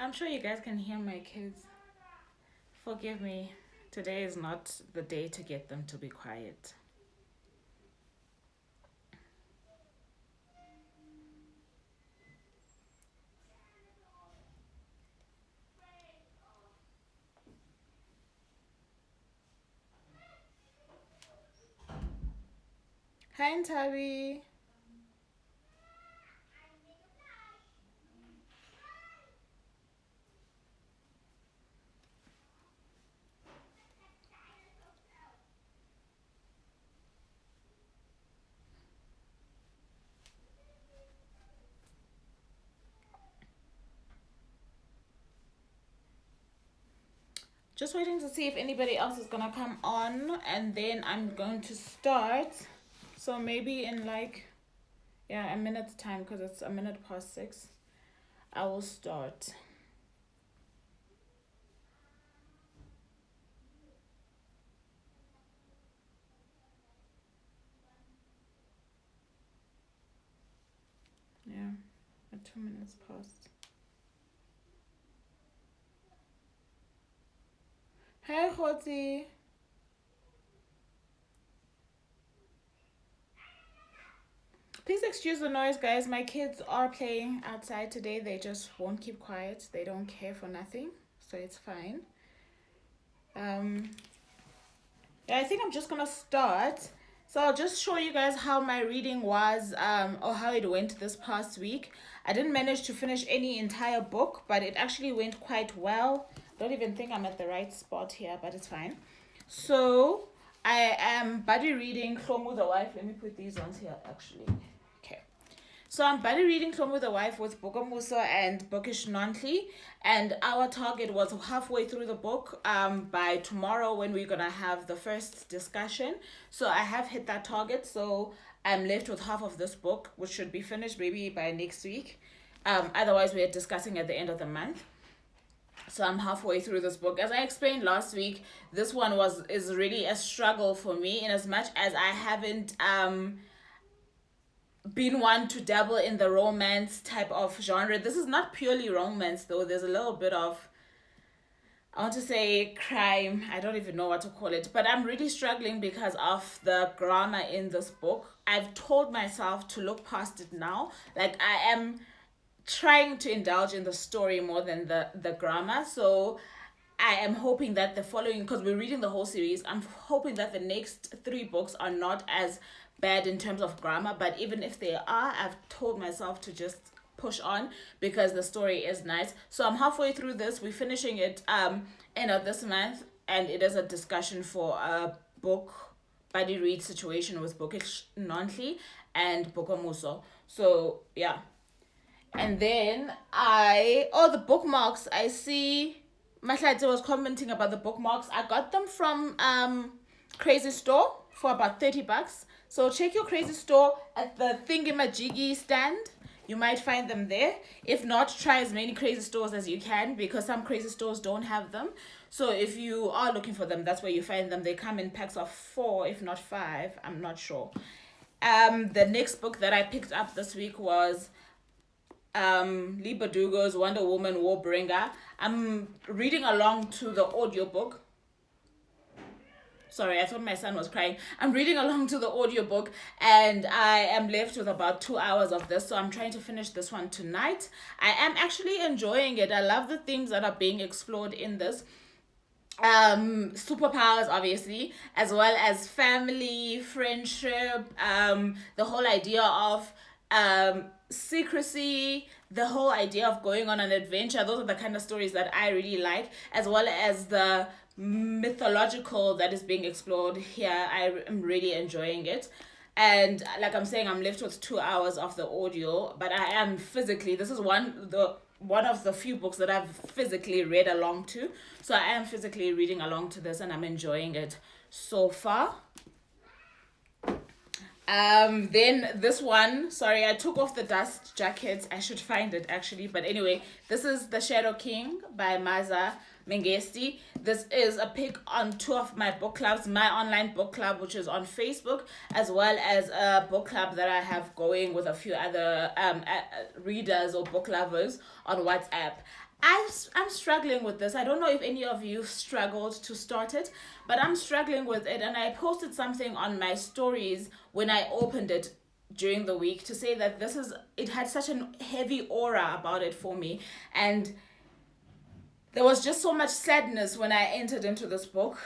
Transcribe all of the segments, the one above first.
I'm sure you guys can hear my kids. Forgive me. Today is not the day to get them to be quiet. Hi, Ntabi. Just waiting to see if anybody else is gonna come on, and then I'm going to start. So maybe in like, yeah, a minute's time, because it's a minute past 6. I will start. Yeah, at 2 minutes past. Hey, Khoti. Please excuse the noise, guys. My kids are playing outside today. They just won't keep quiet. They don't care for nothing, so it's fine. Um, yeah, I think I'm just gonna start. So I'll just show you guys how my reading was, or how it went this past week. I didn't manage to finish any entire book, but it actually went quite well. Don't even think I'm at the right spot here, but it's fine. So I am buddy reading Hlomu the Wife. Let me put these ones here actually. Okay. So I'm buddy reading Hlomu the Wife with Bokamusa and Bookish Nontli, and our target was halfway through the book by tomorrow when we're gonna have the first discussion. So I have hit that target, so I'm left with half of this book, which should be finished maybe by next week. Otherwise, we're discussing at the end of the month. So I'm halfway through this book. As I explained last week, this one is really a struggle for me, in as much as I haven't been one to dabble in the romance type of genre. This is not purely romance though. There's a little bit of, I want to say, crime. I don't even know what to call it. But I'm really struggling because of the grammar in this book. I've told myself to look past it now. Like, I am trying to indulge in the story more than the grammar. So I am hoping that the following, because we're reading the whole series, I'm hoping that the next 3 books are not as bad in terms of grammar. But even if they are, I've told myself to just push on because the story is nice. So I'm halfway through this. We're finishing it end of this month, and it is a discussion for a book buddy read situation with Bookish Nontli and Bokamuso. So yeah. And then the bookmarks, I see Mahlati was commenting about the bookmarks. I got them from Crazy Store for about $30. So check your Crazy Store at the thingamajiggy stand. You might find them there. If not, try as many Crazy Stores as you can, because some Crazy Stores don't have them. So if you are looking for them, that's where you find them. They come in packs of 4, if not 5. I'm not sure. The next book that I picked up this week was Lee Bardugo's Wonder Woman Warbringer. I'm reading along to the audiobook. Sorry, I thought my son was crying. I'm reading along to the audiobook, and I am left with about 2 hours of this, so I'm trying to finish this one tonight. I am actually enjoying it. I love the themes that are being explored in this. Superpowers, obviously, as well as family, friendship, the whole idea of secrecy, the whole idea of going on an adventure. Those are the kind of stories that I really like, as well as the mythological that is being explored here. I am really enjoying it. And like I'm saying, I'm left with 2 hours of the audio, but I am physically, this is one of the few books that I've physically read along to. So I am physically reading along to this, and I'm enjoying it so far. Then this one, sorry, I took off the dust jacket. I should find it actually. But anyway, this is The Shadow King by Maza Mengesti. This is a pick on 2 of my book clubs, my online book club, which is on Facebook, as well as a book club that I have going with a few other readers or book lovers on WhatsApp. I'm struggling with this. I don't know if any of you struggled to start it, but I'm struggling with it. And I posted something on my stories when I opened it during the week to say that it had such a heavy aura about it for me. And there was just so much sadness when I entered into this book.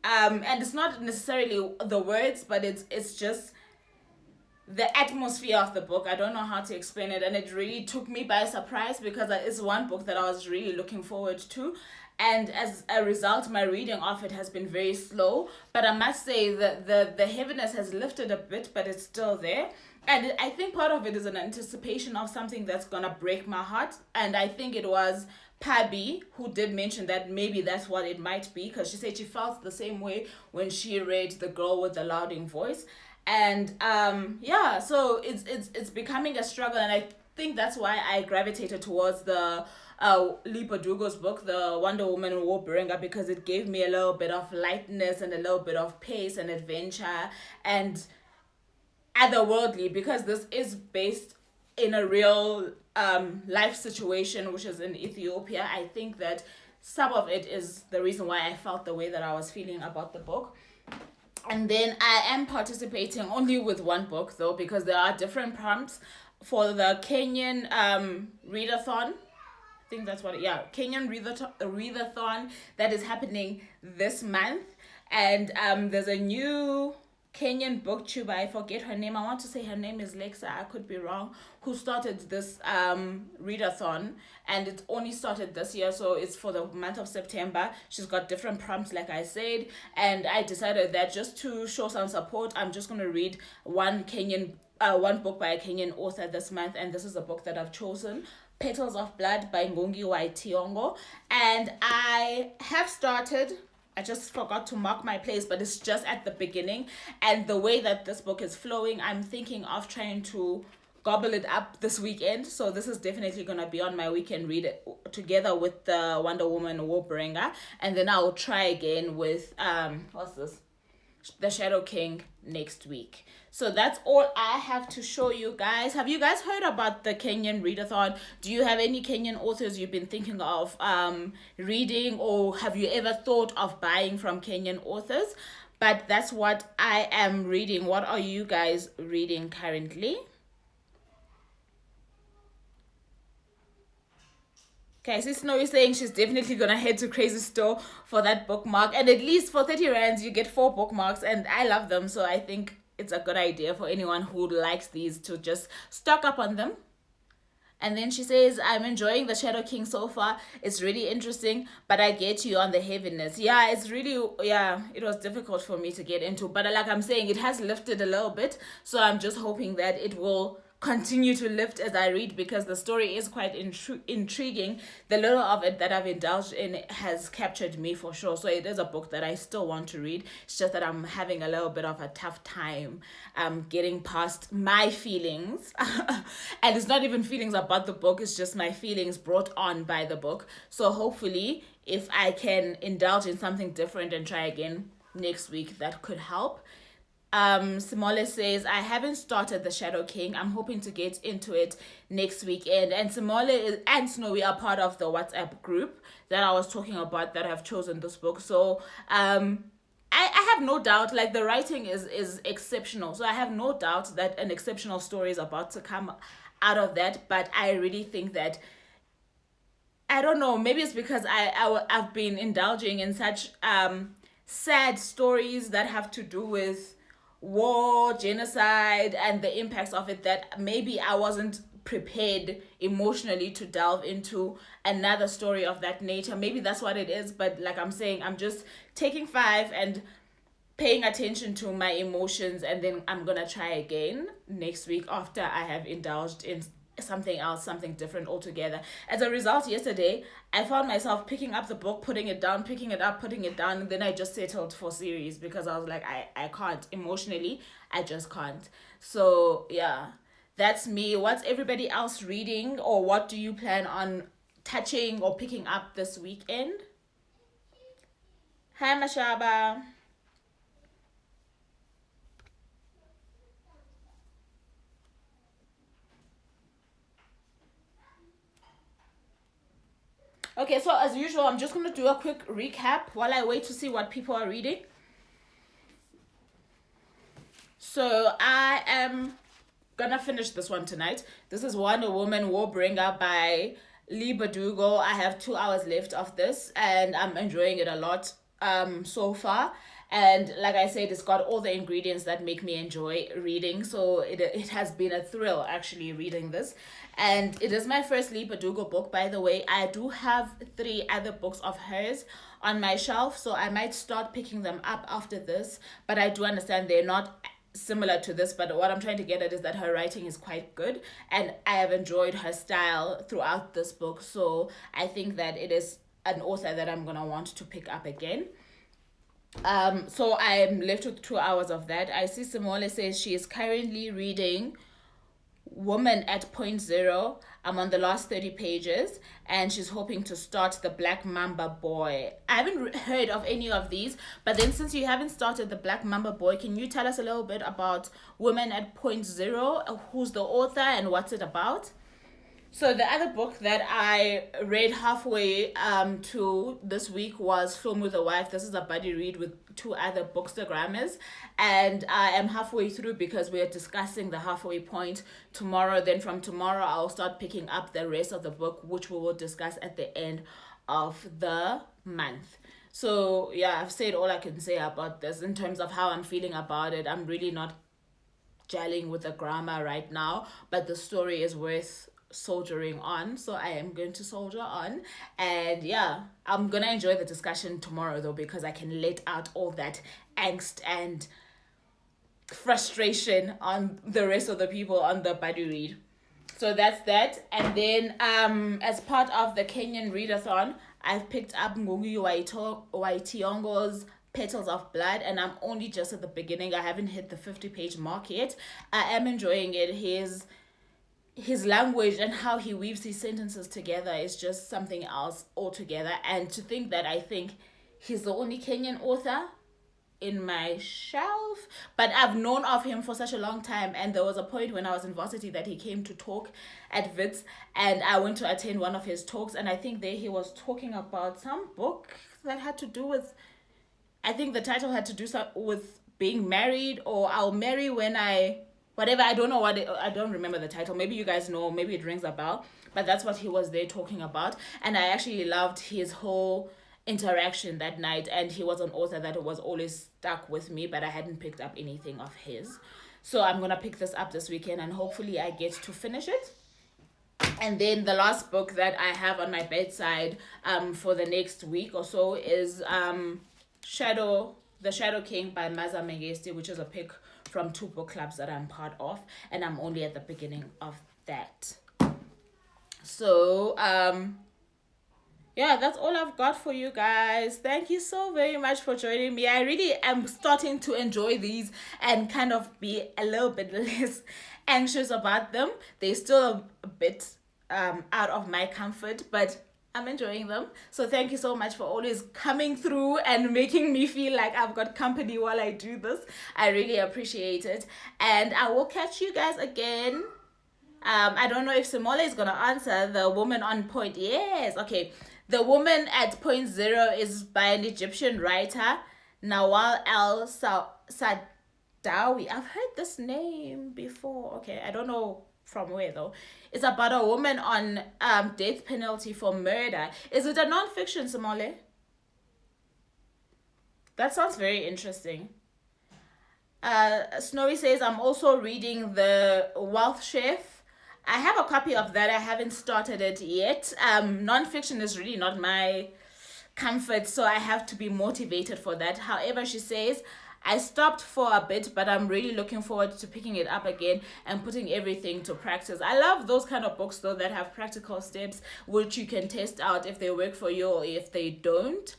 And it's not necessarily the words, but it's just the atmosphere of the book. I don't know how to explain it, and it really took me by surprise because it's one book that I was really looking forward to, and as a result my reading of it has been very slow. But I must say that the heaviness has lifted a bit, but it's still there. And I think part of it is an anticipation of something that's gonna break my heart, and I think it was Pabi who did mention that maybe that's what it might be, because she said she felt the same way when she read The Girl with the Louding Voice. And yeah, so it's becoming a struggle, and I think that's why I gravitated towards the Lipa Dugo's book, the Wonder Woman Warbringer, because it gave me a little bit of lightness and a little bit of pace and adventure and otherworldly, because this is based in a real life situation, which is in Ethiopia. I think that some of it is the reason why I felt the way that I was feeling about the book. And then I am participating only with one book though, because there are different prompts for the Kenyan readathon. I think that's what yeah, Kenyan readathon that is happening this month. And there's a new Kenyan booktuber, I forget her name. I want to say her name is Lexa, I could be wrong, who started this readathon, and it only started this year, so it's for the month of September. She's got different prompts, like I said, and I decided that just to show some support, I'm just gonna read one book by a Kenyan author this month, and this is a book that I've chosen. Petals of Blood by Ngungi wa Thiong'o. And I have started, I just forgot to mark my place, but it's just at the beginning. And the way that this book is flowing, I'm thinking of trying to gobble it up this weekend. So this is definitely going to be on my weekend read it together with the Wonder Woman Warbringer. And then I'll try again with, what's this? The Shadow King next week. So that's all I have to show you guys. Have you guys heard about the Kenyan readathon? Do you have any Kenyan authors you've been thinking of reading, or have you ever thought of buying from Kenyan authors? But that's what I am reading. What are you guys reading currently? Okay, so Snow is saying she's definitely gonna head to Crazy Store for that bookmark, and at least for 30 rands you get 4 bookmarks, and I love them, so I think it's a good idea for anyone who likes these to just stock up on them. And then she says, I'm enjoying the Shadow King so far. It's really interesting, but I get you on the heaviness. Yeah, it's really, yeah, it was difficult for me to get into. But like I'm saying, it has lifted a little bit. So I'm just hoping that it will continue to lift as I read, because the story is quite intriguing. The little of it that I've indulged in has captured me for sure. So it is a book that I still want to read. It's just that I'm having a little bit of a tough time getting past my feelings. And it's not even feelings about the book, it's just my feelings brought on by the book. So hopefully, if I can indulge in something different and try again next week, that could help. Simole says, I haven't started the Shadow King. I'm hoping to get into it next weekend. And Simole and Snowy are part of the WhatsApp group that I was talking about that have chosen this book. So I have no doubt, like, the writing is exceptional. So I have no doubt that an exceptional story is about to come out of that. But I really think that, I don't know, maybe it's because I've been indulging in such sad stories that have to do with war, genocide, and the impacts of it, that maybe I wasn't prepared emotionally to delve into another story of that nature. Maybe that's what it is, but like I'm saying, I'm just taking 5 and paying attention to my emotions, and then I'm gonna try again next week after I have indulged in something else, something different altogether. As a result, yesterday I found myself picking up the book, putting it down, picking it up, putting it down, and then I just settled for series, because I was like, I can't emotionally, I just can't. So yeah, that's me. What's everybody else reading, or what do you plan on touching or picking up this weekend? Hi Mashaba. Okay, so as usual, I'm just going to do a quick recap while I wait to see what people are reading. So I am gonna finish this one tonight. This is Wonder Woman Warbringer by Lee Bardugo. I have 2 hours left of this, and I'm enjoying it a lot so far. And like I said, it's got all the ingredients that make me enjoy reading. So it has been a thrill actually reading this. And it is my first Lee Bardugo book, by the way. I do have 3 other books of hers on my shelf, so I might start picking them up after this. But I do understand they're not similar to this, but what I'm trying to get at is that her writing is quite good, and I have enjoyed her style throughout this book. So I think that it is an author that I'm gonna want to pick up again. So I'm left with 2 hours of that. I see Simone says she is currently reading Woman at Point Zero. I'm on the last 30 pages, and she's hoping to start the Black Mamba Boy. I haven't heard of any of these, but then since you haven't started the Black Mamba Boy, can you tell us a little bit about Woman at Point Zero? Who's the author and what's it about? So the other book that I read halfway to this week was Film with a Wife. This is a buddy read with 2 other bookstagrammers, and I am halfway through because we are discussing the halfway point tomorrow. Then from tomorrow I'll start picking up the rest of the book, which we will discuss at the end of the month. So yeah, I've said all I can say about this in terms of how I'm feeling about it. I'm really not gelling with the grammar right now, but the story is worth soldiering on, so I am going to soldier on. And yeah, I'm gonna enjoy the discussion tomorrow though, because I can let out all that angst and frustration on the rest of the people on the buddy read. So that's that. And then as part of the Kenyan readathon, I've picked up Ngugi Waitiongo's Petals of Blood, and I'm only just at the beginning. I haven't hit the 50-page mark yet. I am enjoying it. His language and how he weaves his sentences together is just something else altogether. And to think that I think he's the only Kenyan author in my shelf, but I've known of him for such a long time. And there was a point when I was in varsity that he came to talk at Wits, and I went to attend one of his talks, and I think there he was talking about some book that had to do with, I think the title had to do with being married, or I'll marry when I whatever. I don't know I don't remember the title. Maybe you guys know, maybe it rings a bell, but that's what he was there talking about. And I actually loved his whole interaction that night, and he was an author that was always stuck with me, but I hadn't picked up anything of his. So I'm gonna pick this up this weekend, and hopefully I get to finish it. And then the last book that I have on my bedside for the next week or so is The Shadow King by Maza Mengesti, which is a pick from 2 book clubs that I'm part of, and I'm only at the beginning of that. So yeah, that's all I've got for you guys. Thank you so very much for joining me. I really am starting to enjoy these and kind of be a little bit less anxious about them. They're still a bit out of my comfort, but I'm enjoying them. So thank you so much for always coming through and making me feel like I've got company while I do this. I really appreciate it. And I will catch you guys again. I don't know if Simole is going to answer the woman on point. Yes, okay. The Woman at Point Zero is by an Egyptian writer, Nawal Sadawi. I've heard this name before. Okay, I don't know from where though. It's about a woman on death penalty for murder. Is it a non-fiction, Simole? That sounds very interesting. Snowy says, I'm also reading The Wealth Chef. I have a copy of that. I haven't started it yet. Non-fiction is really not my comfort, so I have to be motivated for that. However, she says, I stopped for a bit, but I'm really looking forward to picking it up again and putting everything to practice. I love those kind of books, though, that have practical steps which you can test out if they work for you or if they don't.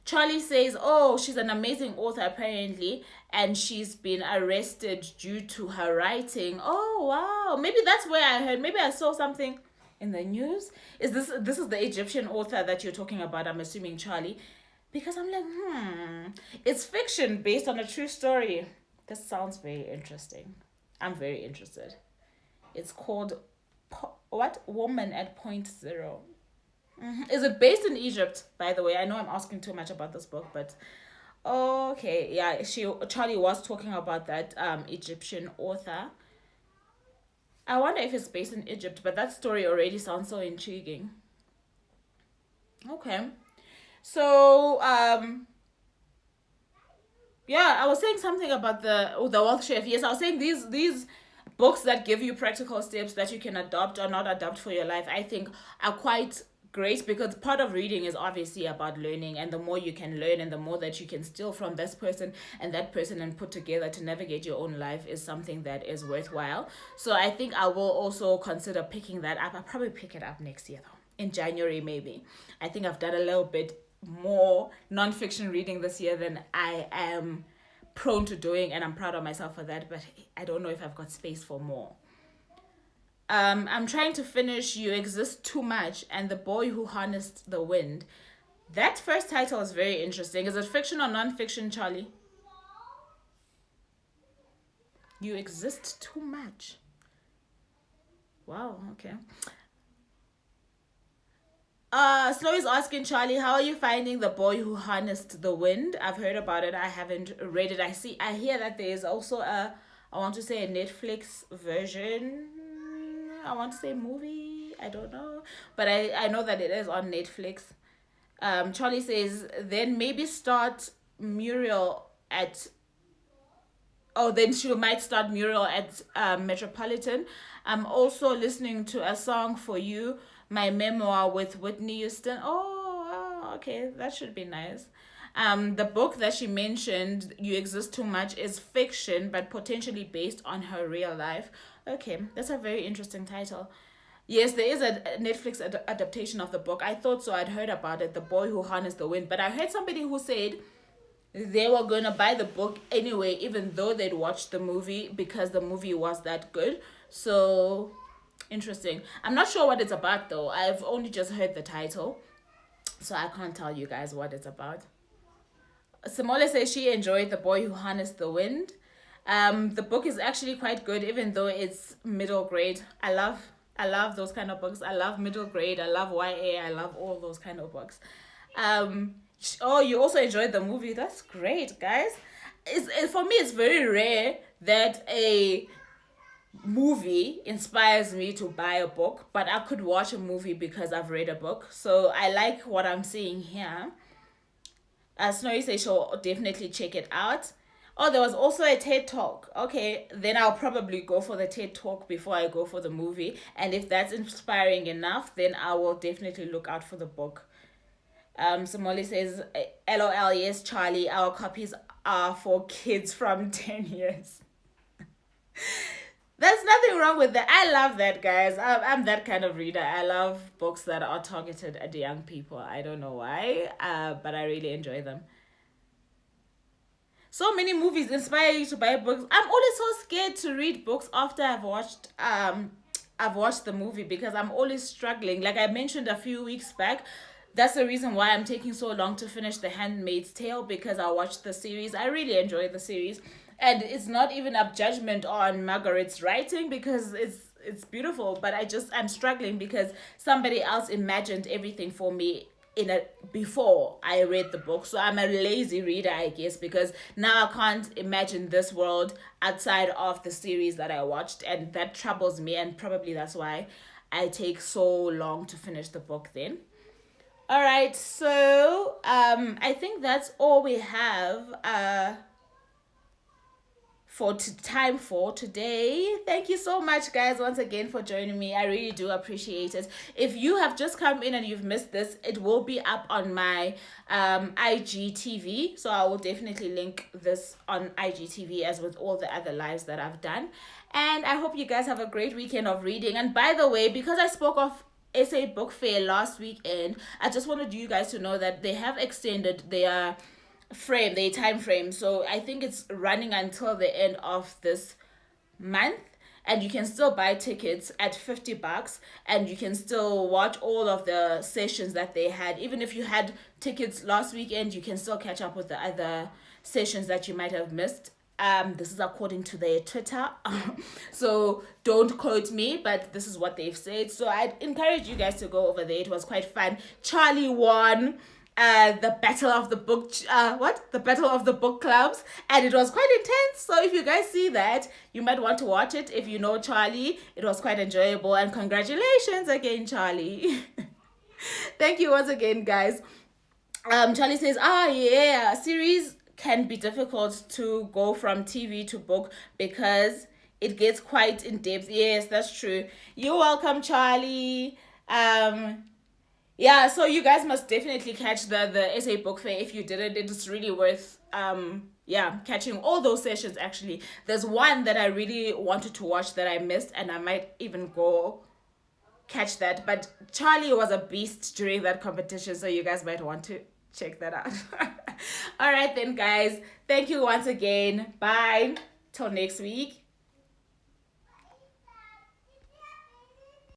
Charlie says, oh, she's an amazing author, apparently, and she's been arrested due to her writing. Oh, wow. Maybe that's where I heard. Maybe I saw something in the news. This is the Egyptian author that you're talking about, I'm assuming, Charlie? Because I'm like, it's fiction based on a true story. This sounds very interesting. I'm very interested. It's called, what? Woman at Point Zero. Is it based in Egypt, by the way? I know I'm asking too much about this book, but okay, yeah, Charlie was talking about that Egyptian author. I wonder if it's based in Egypt, but that story already sounds so intriguing. Okay. So, yeah, I was saying something about the wealth chef. Yes, I was saying these books that give you practical steps that you can adopt or not adopt for your life, I think are quite great, because part of reading is obviously about learning, and the more you can learn and the more that you can steal from this person and that person and put together to navigate your own life is something that is worthwhile. So I think I will also consider picking that up. I'll probably pick it up next year though, in January maybe. I think I've done a little bit more nonfiction reading this year than I am prone to doing, and I'm proud of myself for that, but I don't know if I've got space for more. I'm trying to finish You Exist Too Much and The Boy Who Harnessed the Wind. That first title is very interesting. Is it fiction or non-fiction, Charlie? You exist too much. Wow, okay. Snow asking Charlie, how are you finding The Boy Who Harnessed the Wind? I've heard about it. I haven't read it. I hear that there is also I want to say a Netflix version. I want to say movie. I don't know, but I know that it is on Netflix. Charlie says then maybe start Muriel at. Oh, then she might start Muriel at Metropolitan. I'm also listening to A Song for You, my memoir with Whitney Houston. Oh, okay, that should be nice. The book that she mentioned, You Exist Too Much, is fiction but potentially based on her real life. Okay, that's a very interesting title. Yes, there is a Netflix adaptation of the book. I thought so. I'd heard about it, The Boy Who Harnessed the Wind. But I heard somebody who said they were going to buy the book anyway, even though they'd watched the movie because the movie was that good. So, interesting. I'm not sure what it's about though. I've only just heard the title, so I can't tell you guys what it's about. Simone says she enjoyed The Boy Who Harnessed the Wind. The book is actually quite good, even though it's middle grade. I love those kind of books. I love middle grade. I love YA. I love all those kind of books. Oh, you also enjoyed the movie. That's great, guys. For me, it's very rare that a movie inspires me to buy a book, but I could watch a movie because I've read a book. So I like what I'm seeing here. Snowy says she'll definitely check it out. Oh, there was also a TED Talk. Okay, then I'll probably go for the TED Talk before I go for the movie. And if that's inspiring enough, then I will definitely look out for the book. Somali says, LOL, yes, Charlie, our copies are for kids from 10 years. There's nothing wrong with that. I love that, guys. I'm that kind of reader. I love books that are targeted at young people. I don't know why, but I really enjoy them. So many movies inspire you to buy books. I'm always so scared to read books after I've watched the movie, because I'm always struggling. Like I mentioned a few weeks back, that's the reason why I'm taking so long to finish The Handmaid's Tale, because I watched the series. I really enjoyed the series. And it's not even a judgment on Margaret's writing, because it's beautiful, but I'm struggling because somebody else imagined everything for me in a before I read the book. So I'm a lazy reader, I guess, because now I can't imagine this world outside of the series that I watched, and that troubles me, and probably that's why I take so long to finish the book then. All right, so I think that's all we have for time for today. Thank you so much, guys, once again for joining me. I really do appreciate it. If you have just come in and you've missed this, it will be up on my IGTV, so I will definitely link this on IGTV as with all the other lives that I've done. And I hope you guys have a great weekend of reading. And by the way, because I spoke of SA Book Fair last weekend, I just wanted you guys to know that they have extended their time frame. So I think it's running until the end of this month, and you can still buy tickets at $50, and you can still watch all of the sessions that they had. Even if you had tickets last weekend, you can still catch up with the other sessions that you might have missed. This is according to their Twitter. So don't quote me, but this is what they've said. So I'd encourage you guys to go over there. It was quite fun. Charlie won the battle of the book the battle of the book clubs, and it was quite intense. So if you guys see that, you might want to watch it. If you know Charlie, it was quite enjoyable, and congratulations again, Charlie. Thank you once again, guys. Charlie says, yeah, series can be difficult to go from TV to book because it gets quite in depth. Yes, that's true. You're welcome, Charlie. Yeah, so you guys must definitely catch the SA Book Fair if you didn't. It's really worth catching all those sessions. Actually, there's one that I really wanted to watch that I missed, and I might even go catch that. But Charlie was a beast during that competition, so you guys might want to check that out. All right then, guys, thank you once again. Bye till next week.